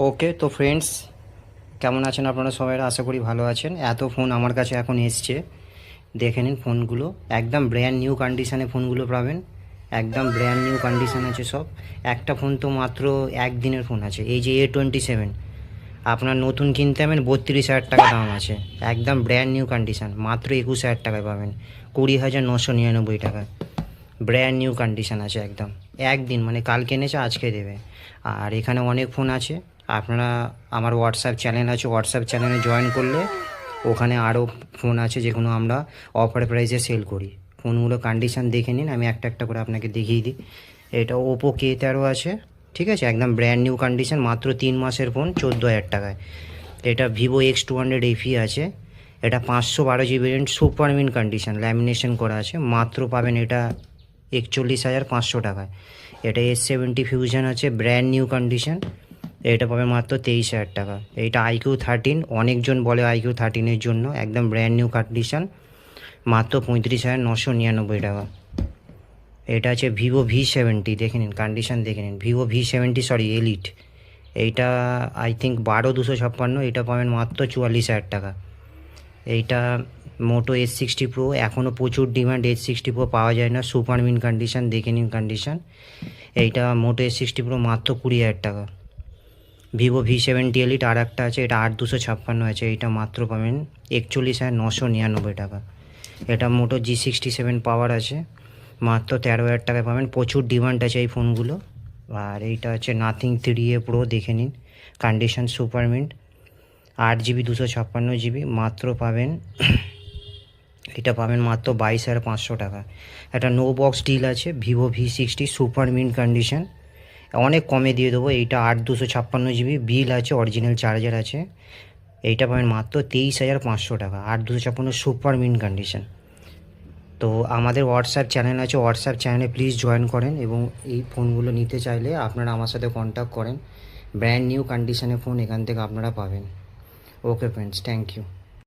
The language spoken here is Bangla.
ওকে তো ফ্রেন্ডস, কেমন আছেন আপনারা সবাই? আশা করি ভালো আছেন। এত ফোন আমার কাছে এখন এসছে, দেখে নিন ফোনগুলো। একদম ব্র্যান্ড নিউ কন্ডিশানে ফোনগুলো পাবেন, একদম ব্র্যান্ড নিউ কন্ডিশান আছে সব। একটা ফোন তো মাত্র একদিনের ফোন আছে, এই যে A27, আপনার নতুন কিনতে হবেন 32,000 টাকা দাম আছে। একদম ব্র্যান্ড নিউ কন্ডিশান, মাত্র 21,000 টাকায় পাবেন, 20,999 টাকায়। ব্র্যান্ড নিউ কন্ডিশান আছে একদম। একদিন মানে কালকে এনেছে আজকে দেবে। আর এখানে অনেক ফোন আছে, আপনারা আমার হোয়াটসঅ্যাপ চ্যানেল আছে, হোয়াটসঅ্যাপ চ্যানেলে জয়েন করলে ওখানে আরও ফোন আছে যেগুলো আমরা অফার প্রাইসে সেল করি। ফোনগুলো কন্ডিশান দেখে নিন, আমি একটা একটা করে আপনাকে দেখিয়ে দিই। এটা ওপো K13 আছে, ঠিক আছে, একদম ব্র্যান্ড নিউ কন্ডিশান, মাত্র 3 মাসের ফোন, 14,000 টাকায়। এটা ভিভো X200 FE আছে, এটা 512 GB RAM, super mint condition, lamination করা আছে, মাত্র পাবেন এটা 41,500 টাকায়। এটা S70 ফিউশন আছে, ব্র্যান্ড নিউ কন্ডিশন, এটা পাবে মাত্র 23,000 টাকা। এইটা IQ13, অনেকজন বলে IQ13-এর জন্য, একদম ব্র্যান্ড নিউ কন্ডিশন, মাত্র 35,999 টাকা। এটা আছে ভিভো V70, দেখে নিন কন্ডিশন দেখে নিন, ভিভো V70 সরি এলিট, এইটা আই থিঙ্ক 12,256, এটা পাবেন মাত্র 44,000 টাকা। এইটা মোটো S60 প্রো, এখনও প্রচুর ডিমান্ড, S60 প্রো পাওয়া যায় না, সুপার মিন কন্ডিশন, দেখে নিন কন্ডিশন। এইটা মোটো S60 প্রো মাত্র 20,000 টাকা। ভিভো V70 এলিট আর একটা আছে, এটা 8,256 আছে, এইটা মাত্র পাবেন 41,999 টাকা। এটা মোটো G67 পাওয়ার আছে, মাত্র 13,000 টাকায় পাবেন, প্রচুর ডিমান্ড আছে এই ফোনগুলো। আর এইটা হচ্ছে নাথিং 3A প্রো, দেখে নিন condition super mint, 8 GB 256 GB, মাত্র পাবেন এটা পাবেন মাত্র 22,500 টাকা। একটা নো বক্স ডিল আছে, Vivo V60 super mint condition, অনেক কমে দিয়ে দেবো। এইটা 8,256 GB, বিল আছে, অরিজিনাল চার্জার আছে, এইটা পাবেন মাত্র 23,500 টাকা, 8,256 সুপার মিন্ট কন্ডিশন। তো আমাদের হোয়াটসঅ্যাপ চ্যানেল আছে, হোয়াটসঅ্যাপ চ্যানেলে প্লিজ জয়েন করেন, এবং এই ফোনগুলো নিতে চাইলে আপনারা আমার সাথে কন্ট্যাক্ট করেন। ব্র্যান্ড নিউ কন্ডিশনে ফোন এখান থেকে আপনারা পাবেন। Okay friends, thank you.